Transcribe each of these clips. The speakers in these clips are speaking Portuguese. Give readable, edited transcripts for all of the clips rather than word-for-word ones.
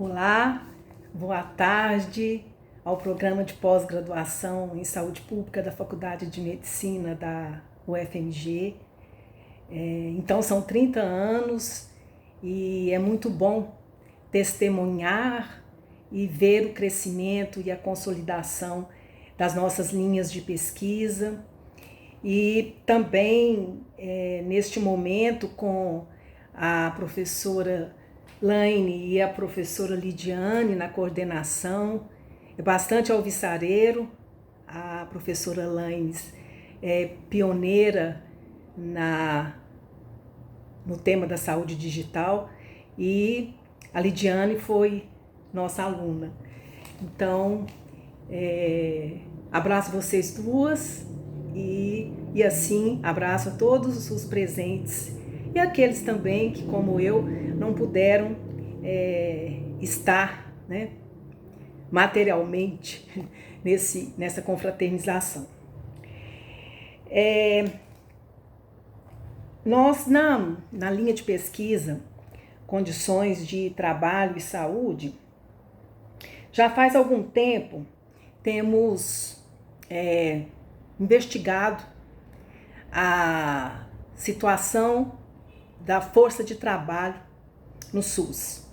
Olá, boa tarde ao programa de pós-graduação em saúde pública da Faculdade de Medicina da UFMG. Então são 30 anos e é muito bom testemunhar e ver o crescimento e a consolidação das nossas linhas de pesquisa e também neste momento com a professora Laine e a professora Lidiane na coordenação, é bastante alvissareiro. A professora Laine é pioneira no tema da saúde digital e a Lidiane foi nossa aluna. Então, abraço vocês duas e assim abraço a todos os presentes e aqueles também que, como eu, não puderam estar, né, materialmente nessa confraternização. Nós, na linha de pesquisa, condições de trabalho e saúde, já faz algum tempo temos investigado a situação da força de trabalho no SUS.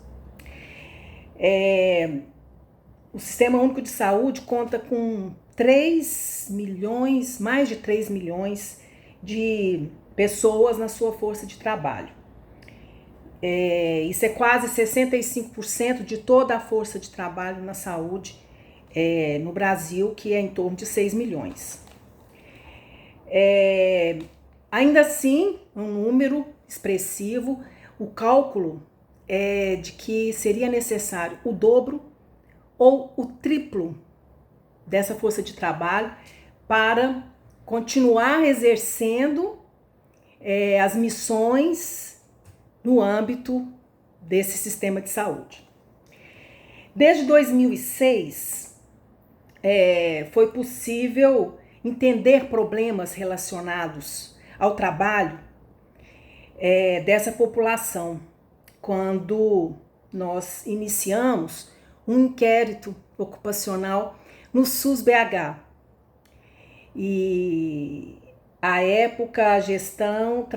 O Sistema Único de Saúde conta com 3 milhões, mais de 3 milhões de pessoas na sua força de trabalho. Isso é quase 65% de toda a força de trabalho na saúde no Brasil, que é em torno de 6 milhões. Ainda assim, um número expressivo, o cálculo é de que seria necessário o dobro ou o triplo dessa força de trabalho para continuar exercendo as missões no âmbito desse sistema de saúde. Desde 2006, foi possível entender problemas relacionados ao trabalho dessa população, quando nós iniciamos um inquérito ocupacional no SUS BH. E à época a gestão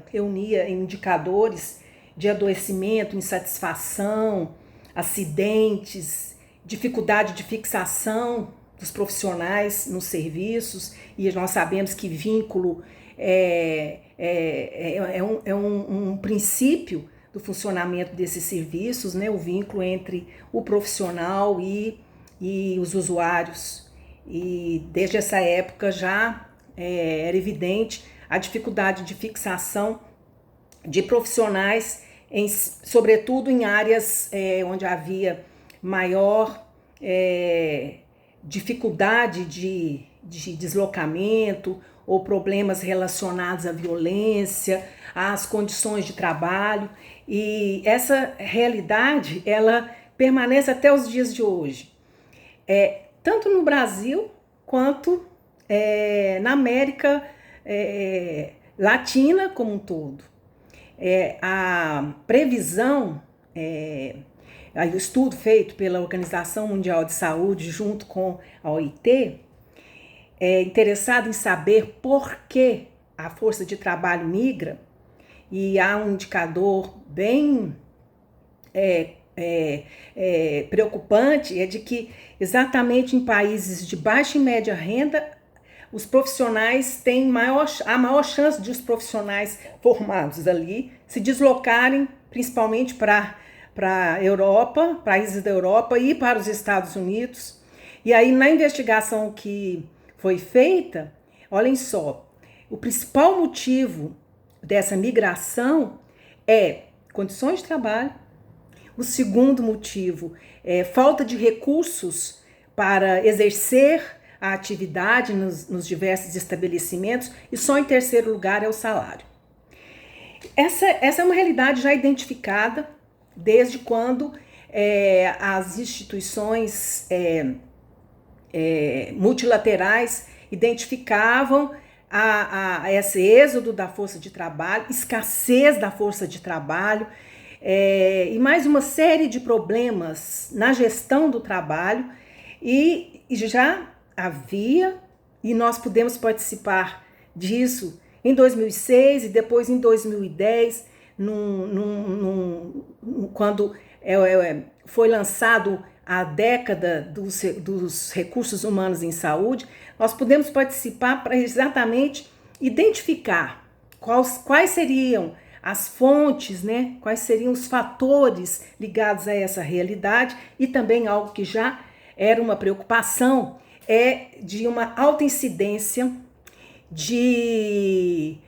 reunia indicadores de adoecimento, insatisfação, acidentes, dificuldade de fixação dos profissionais nos serviços, e nós sabemos que vínculo é um princípio do funcionamento desses serviços, né? O vínculo entre o profissional e os usuários. E desde essa época já era evidente a dificuldade de fixação de profissionais, sobretudo em áreas onde havia maior dificuldade de deslocamento ou problemas relacionados à violência, às condições de trabalho. E essa realidade, ela permanece até os dias de hoje, tanto no Brasil quanto na América Latina como um todo. A previsão, o estudo feito pela Organização Mundial de Saúde junto com a OIT, é interessado em saber por que a força de trabalho migra, e há um indicador bem preocupante, é de que exatamente em países de baixa e média renda, os profissionais têm a maior chance de os profissionais formados ali se deslocarem principalmente para a Europa, países da Europa e para os Estados Unidos. E aí na investigação que foi feita, olhem só, o principal motivo dessa migração é condições de trabalho. O segundo motivo é falta de recursos para exercer a atividade nos diversos estabelecimentos, e só em terceiro lugar é o salário. Essa é uma realidade já identificada desde quando as instituições multilaterais identificavam esse êxodo da força de trabalho, escassez da força de trabalho, e mais uma série de problemas na gestão do trabalho, e já havia, e nós pudemos participar disso em 2006 e depois em 2010, quando foi lançado a década dos recursos humanos em saúde, nós pudemos participar para exatamente identificar quais seriam as fontes, né? Quais seriam os fatores ligados a essa realidade, e também algo que já era uma preocupação, de uma alta incidência de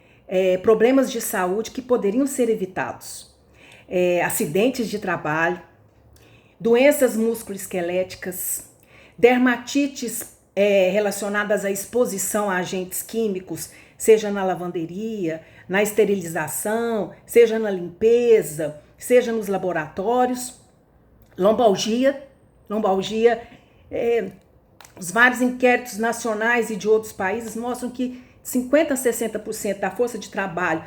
problemas de saúde que poderiam ser evitados. Acidentes de trabalho, doenças musculoesqueléticas, dermatites relacionadas à exposição a agentes químicos, seja na lavanderia, na esterilização, seja na limpeza, seja nos laboratórios, lombalgia, os vários inquéritos nacionais e de outros países mostram que 50% a 60% da força de trabalho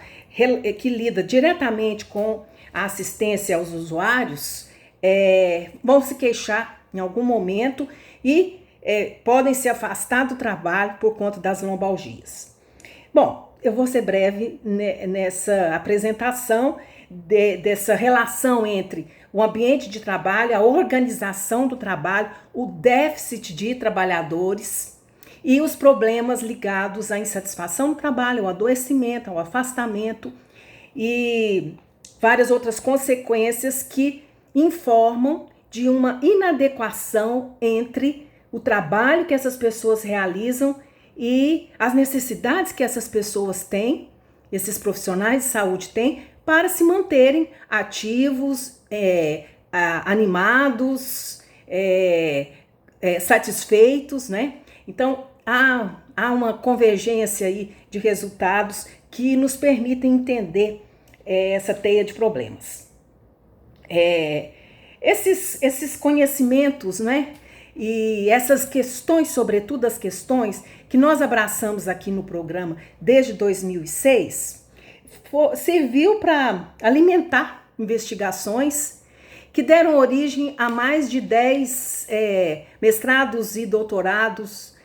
que lida diretamente com a assistência aos usuários vão se queixar em algum momento e podem se afastar do trabalho por conta das lombalgias. Bom, eu vou ser breve nessa apresentação dessa relação entre o ambiente de trabalho, a organização do trabalho, o déficit de trabalhadores e os problemas ligados à insatisfação no trabalho, ao adoecimento, ao afastamento e várias outras consequências que informam de uma inadequação entre o trabalho que essas pessoas realizam e as necessidades que essas pessoas têm, esses profissionais de saúde têm, para se manterem ativos, animados, satisfeitos, né? Então, há uma convergência aí de resultados que nos permitem entender essa teia de problemas. Esses conhecimentos, né? E essas questões, sobretudo as questões que nós abraçamos aqui no programa desde 2006, serviu para alimentar investigações que deram origem a mais de 10 mestrados e doutorados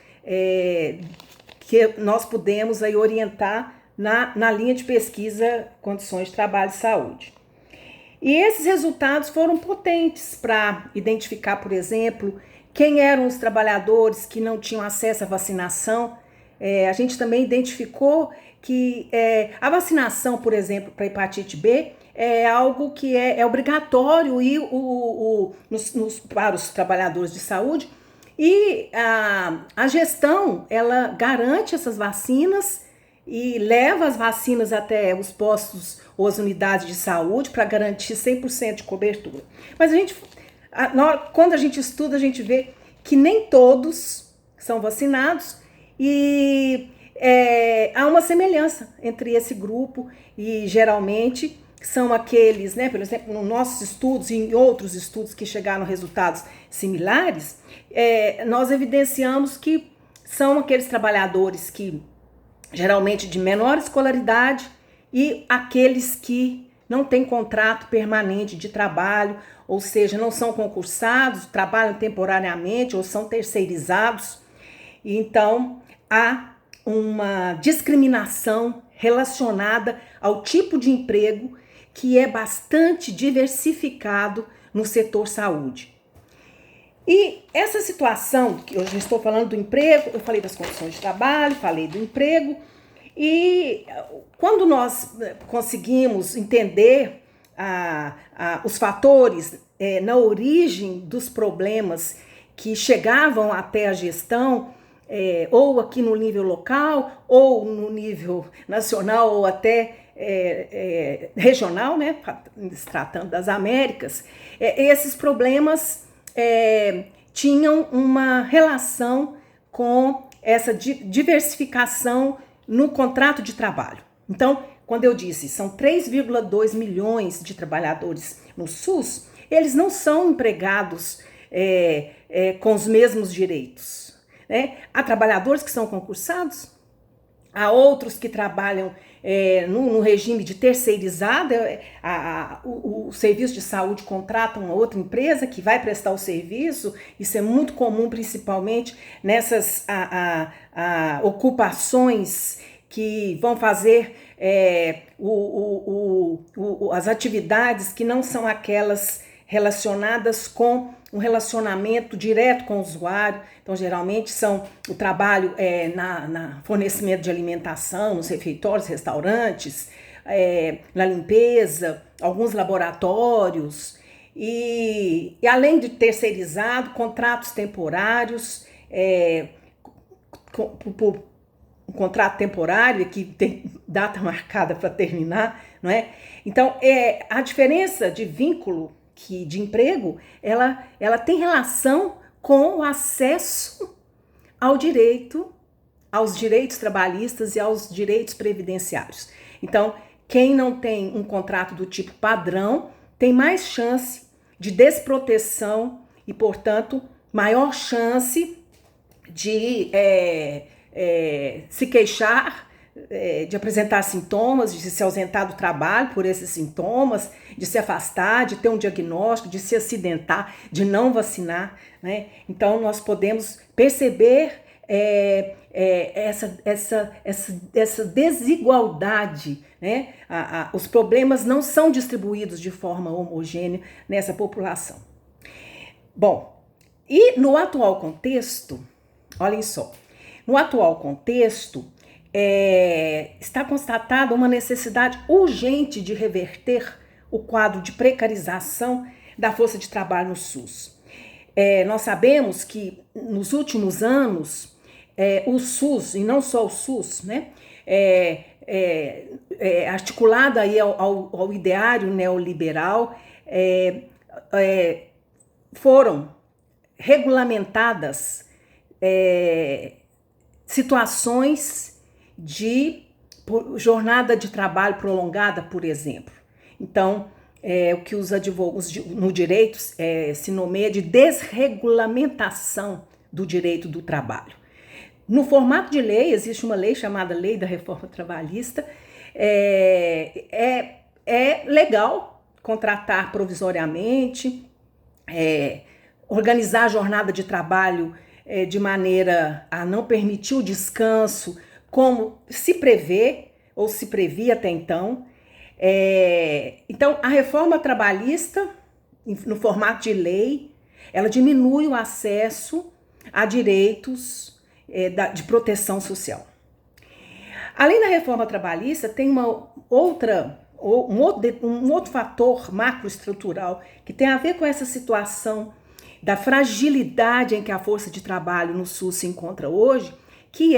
que nós pudemos aí orientar na linha de pesquisa Condições de Trabalho e Saúde. E esses resultados foram potentes para identificar, por exemplo, quem eram os trabalhadores que não tinham acesso à vacinação. A gente também identificou que a vacinação, por exemplo, para hepatite B, é algo que é obrigatório e para os trabalhadores de saúde. E a gestão, ela garante essas vacinas e leva as vacinas até os postos ou as unidades de saúde para garantir 100% de cobertura. Mas quando a gente estuda, a gente vê que nem todos são vacinados e há uma semelhança entre esse grupo e geralmente são aqueles, né, por exemplo, nos nossos estudos e em outros estudos que chegaram a resultados similares, nós evidenciamos que são aqueles trabalhadores que geralmente de menor escolaridade e aqueles que não têm contrato permanente de trabalho, ou seja, não são concursados, trabalham temporariamente ou são terceirizados. Então, há uma discriminação relacionada ao tipo de emprego que é bastante diversificado no setor saúde. E essa situação, que eu já estou falando do emprego, eu falei das condições de trabalho, falei do emprego, e quando nós conseguimos entender os fatores na origem dos problemas que chegavam até a gestão, ou aqui no nível local, ou no nível nacional, ou até regional, né, se tratando das Américas, esses problemas tinham uma relação com essa diversificação no contrato de trabalho. Então, quando eu disse são 3,2 milhões de trabalhadores no SUS, eles não são empregados com os mesmos direitos, né? Há trabalhadores que são concursados, Há outros que trabalham no regime de terceirizado, o serviço de saúde contrata uma outra empresa que vai prestar o serviço. Isso é muito comum, principalmente nessas ocupações que vão fazer as atividades que não são aquelas relacionadas com um relacionamento direto com o usuário. Então, geralmente, são o trabalho na fornecimento de alimentação, nos refeitórios, restaurantes, na limpeza, alguns laboratórios. E além de terceirizado, contratos temporários, um contrato temporário que tem data marcada para terminar, não é? Então, a diferença de vínculo de emprego, ela tem relação com o acesso aos direitos trabalhistas e aos direitos previdenciários. Então, quem não tem um contrato do tipo padrão tem mais chance de desproteção e, portanto, maior chance de se queixar, de apresentar sintomas, de se ausentar do trabalho por esses sintomas, de se afastar, de ter um diagnóstico, de se acidentar, de não vacinar, né? Então, nós podemos perceber essa desigualdade, né? Os problemas não são distribuídos de forma homogênea nessa população. Bom, e no atual contexto, olhem só, no atual contexto, está constatada uma necessidade urgente de reverter o quadro de precarização da força de trabalho no SUS. Nós sabemos que nos últimos anos, o SUS, e não só o SUS, né, articulado aí ao ideário neoliberal, foram regulamentadas situações de jornada de trabalho prolongada, por exemplo. Então, o que os advogados no direito se nomeia de desregulamentação do direito do trabalho. No formato de lei, existe uma lei chamada Lei da Reforma Trabalhista. É legal contratar provisoriamente, organizar a jornada de trabalho de maneira a não permitir o descanso, como se prevê ou se previa até então. Então, a reforma trabalhista, no formato de lei, ela diminui o acesso a direitos de proteção social. Além da reforma trabalhista, tem um outro fator macroestrutural que tem a ver com essa situação da fragilidade em que a força de trabalho no SUS se encontra hoje, que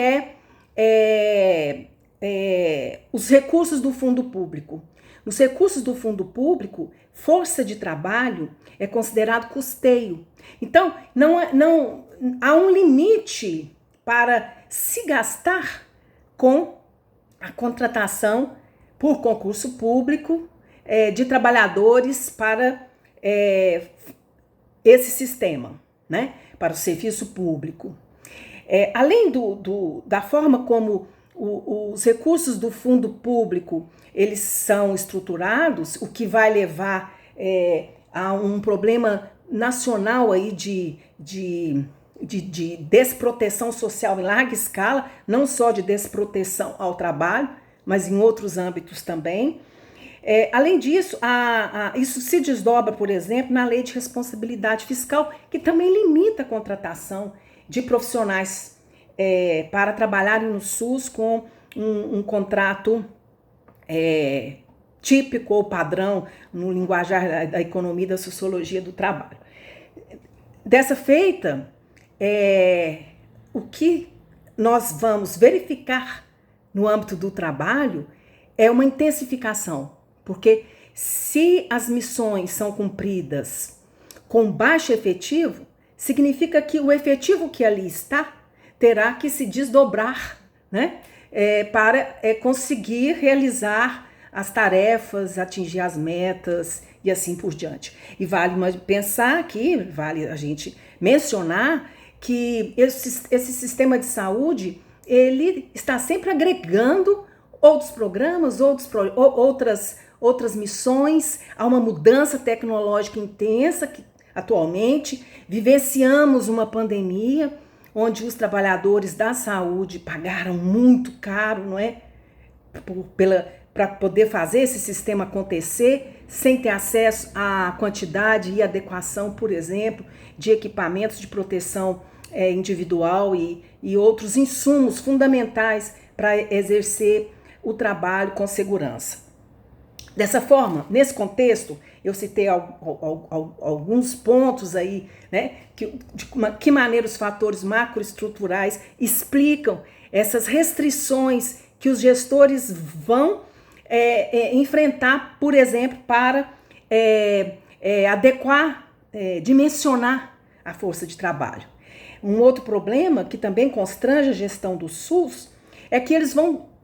os recursos do fundo público. Nos recursos do fundo público, força de trabalho é considerado custeio. Então, não há um limite para se gastar com a contratação por concurso público de trabalhadores para esse sistema, né? Para o serviço público. Além da forma como os recursos do fundo público eles são estruturados, o que vai levar a um problema nacional aí de desproteção social em larga escala, não só de desproteção ao trabalho, mas em outros âmbitos também. Além disso, isso se desdobra, por exemplo, na Lei de Responsabilidade Fiscal, que também limita a contratação de profissionais para trabalharem no SUS com um contrato típico ou padrão no linguajar da economia e da sociologia do trabalho. Dessa feita, o que nós vamos verificar no âmbito do trabalho é uma intensificação, porque se as missões são cumpridas com baixo efetivo, significa que o efetivo que ali está terá que se desdobrar, né, para conseguir realizar as tarefas, atingir as metas e assim por diante. E vale pensar que, vale a gente mencionar que esse sistema de saúde, ele está sempre agregando outros programas, outras missões. Há uma mudança tecnológica intensa que atualmente vivenciamos uma pandemia onde os trabalhadores da saúde pagaram muito caro, não é? Para poder fazer esse sistema acontecer, sem ter acesso à quantidade e adequação, por exemplo, de equipamentos de proteção individual e outros insumos fundamentais para exercer o trabalho com segurança. Dessa forma, nesse contexto, eu citei alguns pontos aí, né, de que maneira os fatores macroestruturais explicam essas restrições que os gestores vão enfrentar, por exemplo, para adequar, dimensionar a força de trabalho. Um outro problema que também constrange a gestão do SUS é que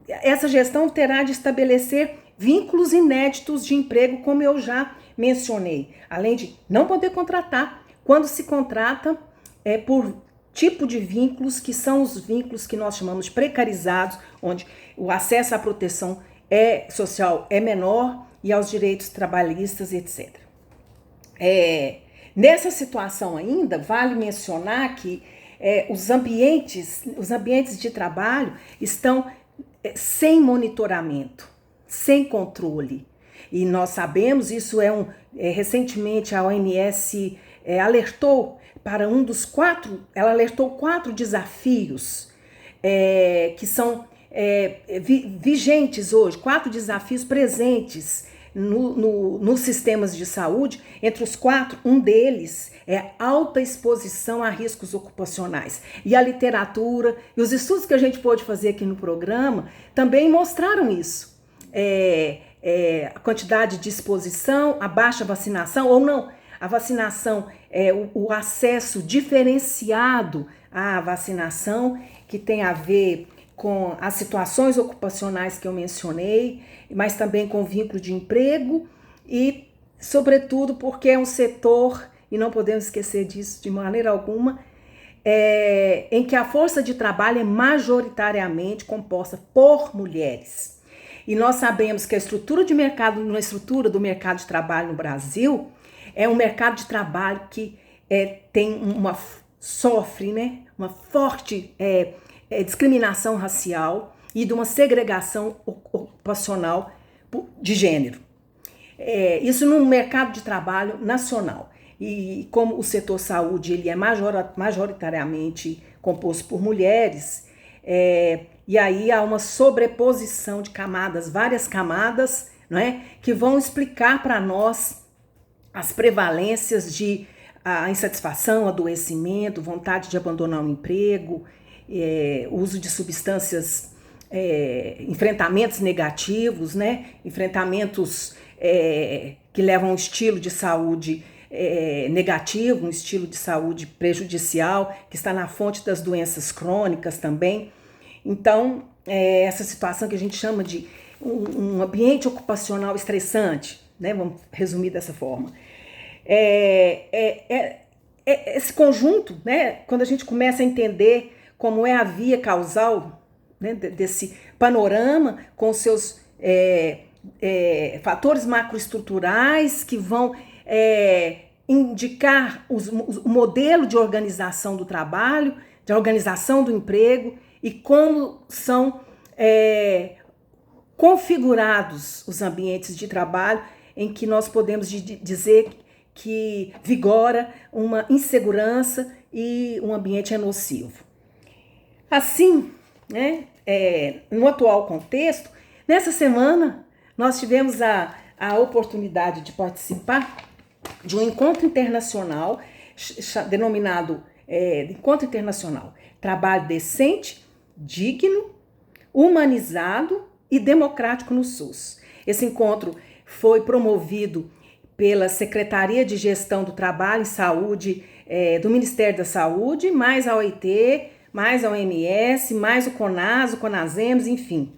essa gestão terá de estabelecer vínculos inéditos de emprego, como eu já mencionei, além de não poder contratar. Quando se contrata, por tipo de vínculos, que são os vínculos que nós chamamos de precarizados, onde o acesso à proteção social é menor e aos direitos trabalhistas, etc. Nessa situação ainda, vale mencionar que os ambientes de trabalho estão sem monitoramento, sem controle. E nós sabemos, isso recentemente a OMS alertou para ela alertou 4 desafios que são vigentes hoje, 4 desafios presentes nos sistemas de saúde. Entre os 4, um deles é alta exposição a riscos ocupacionais. E a literatura e os estudos que a gente pôde fazer aqui no programa também mostraram isso. A quantidade de exposição, a baixa vacinação ou não, a vacinação, o acesso diferenciado à vacinação, que tem a ver com as situações ocupacionais que eu mencionei, mas também com vínculo de emprego e, sobretudo, porque é um setor, e não podemos esquecer disso de maneira alguma, em que a força de trabalho é majoritariamente composta por mulheres. E nós sabemos que a estrutura do mercado de trabalho no Brasil é um mercado de trabalho que sofre, né, uma forte discriminação racial e de uma segregação ocupacional de gênero. Isso no mercado de trabalho nacional. E como o setor saúde ele é majoritariamente composto por mulheres, e aí há uma sobreposição de camadas, várias camadas, não é, que vão explicar para nós as prevalências de insatisfação, adoecimento, vontade de abandonar o emprego, uso de substâncias, enfrentamentos negativos, né? Enfrentamentos que levam a um estilo de saúde negativo, um estilo de saúde prejudicial, que está na fonte das doenças crônicas também. Então, essa situação que a gente chama de um ambiente ocupacional estressante, né? Vamos resumir dessa forma. Esse conjunto, né? Quando a gente começa a entender como é a via causal, né, desse panorama, com seus fatores macroestruturais que vão indicar o modelo de organização do trabalho, de organização do emprego e como são configurados os ambientes de trabalho em que nós podemos dizer que vigora uma insegurança e um ambiente nocivo. Assim, né, no atual contexto, nessa semana nós tivemos a oportunidade de participar de um encontro internacional denominado Encontro Internacional Trabalho Decente, Digno, Humanizado e Democrático no SUS. Esse encontro foi promovido pela Secretaria de Gestão do Trabalho e Saúde do Ministério da Saúde, mais a OIT, mais a OMS, mais o CONAS, o CONASEMS, enfim.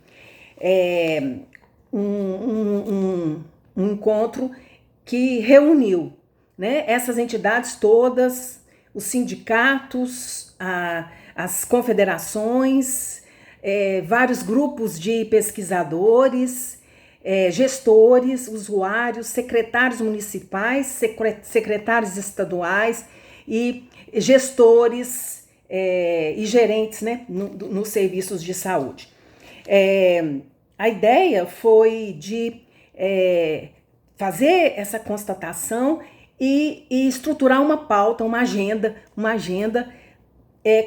Um encontro que reuniu, né, essas entidades todas, os sindicatos, as confederações, vários grupos de pesquisadores, gestores, usuários, secretários municipais, secretários estaduais e gestores e gerentes, né, nos serviços de saúde. A ideia foi de fazer essa constatação e estruturar uma pauta, uma agenda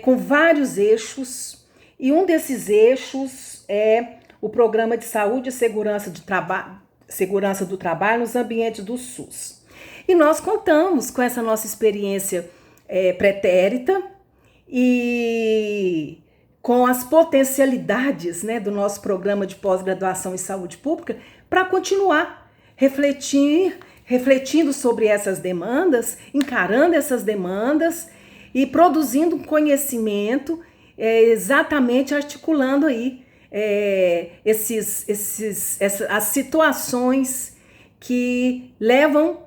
com vários eixos, e um desses eixos é o Programa de Saúde e Segurança do Trabalho nos ambientes do SUS. E nós contamos com essa nossa experiência pretérita e com as potencialidades, né, do nosso programa de pós-graduação em saúde pública para continuar refletindo sobre essas demandas, encarando essas demandas e produzindo conhecimento, exatamente articulando aí as situações que levam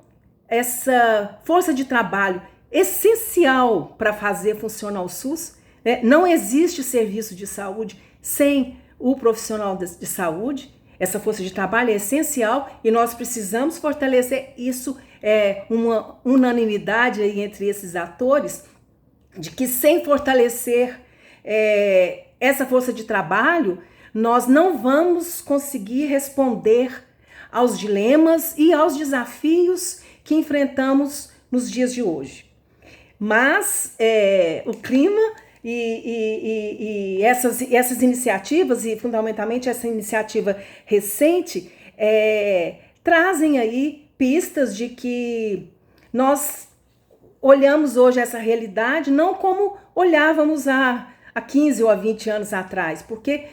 essa força de trabalho essencial para fazer funcionar o SUS. Não existe serviço de saúde sem o profissional de saúde. Essa força de trabalho é essencial e nós precisamos fortalecer isso. Uma unanimidade aí entre esses atores de que sem fortalecer essa força de trabalho, nós não vamos conseguir responder aos dilemas e aos desafios que enfrentamos nos dias de hoje. Mas o clima e essas iniciativas, e fundamentalmente essa iniciativa recente, trazem aí pistas de que nós olhamos hoje essa realidade não como olhávamos há 15 ou há 20 anos atrás, porque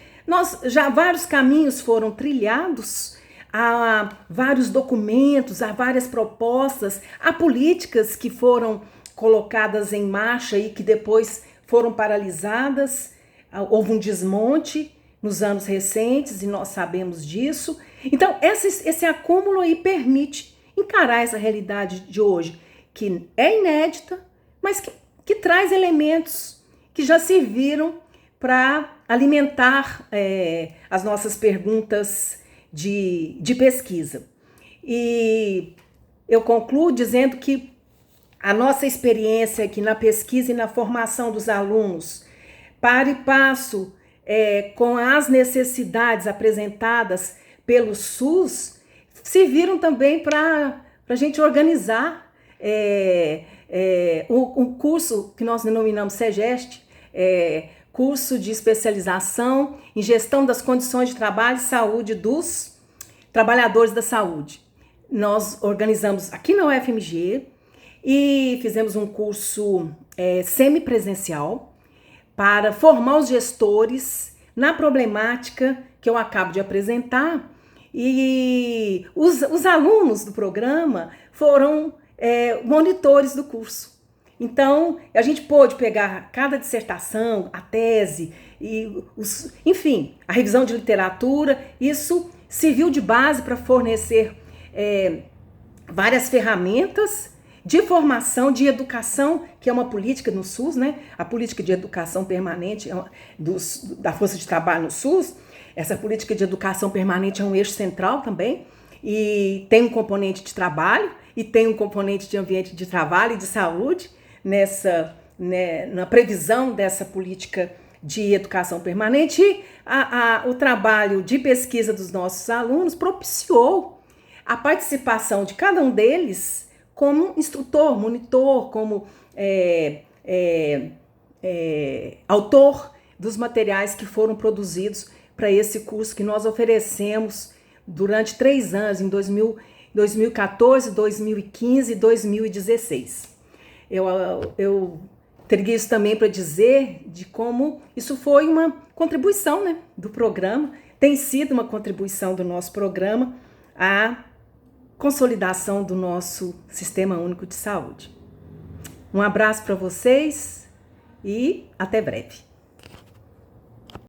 vários caminhos foram trilhados, há vários documentos, há várias propostas, há políticas que foram colocadas em marcha e que depois foram paralisadas, houve um desmonte nos anos recentes e nós sabemos disso. Então, esse acúmulo aí permite encarar essa realidade de hoje, que é inédita, mas que traz elementos que já serviram para alimentar as nossas perguntas de pesquisa. E eu concluo dizendo que a nossa experiência aqui na pesquisa e na formação dos alunos, para e passo com as necessidades apresentadas pelo SUS, serviram também para a gente organizar um curso que nós denominamos SEGEST, curso de especialização em gestão das condições de trabalho e saúde dos trabalhadores da saúde. Nós organizamos aqui na UFMG e fizemos um curso semipresencial para formar os gestores na problemática que eu acabo de apresentar, e os alunos do programa foram monitores do curso. Então, a gente pôde pegar cada dissertação, a tese, enfim, a revisão de literatura. Isso serviu de base para fornecer várias ferramentas de formação, de educação, que é uma política no SUS, né? A política de educação permanente da força de trabalho no SUS. Essa política de educação permanente é um eixo central também, e tem um componente de trabalho, e tem um componente de ambiente de trabalho e de saúde na previsão dessa política de educação permanente. E o trabalho de pesquisa dos nossos alunos propiciou a participação de cada um deles como instrutor, monitor, como autor dos materiais que foram produzidos para esse curso que nós oferecemos durante 3 anos, em 2014, 2015 e 2016. Eu teria isso também para dizer de como isso foi uma contribuição, né, do programa, tem sido uma contribuição do nosso programa à consolidação do nosso Sistema Único de Saúde. Um abraço para vocês e até breve.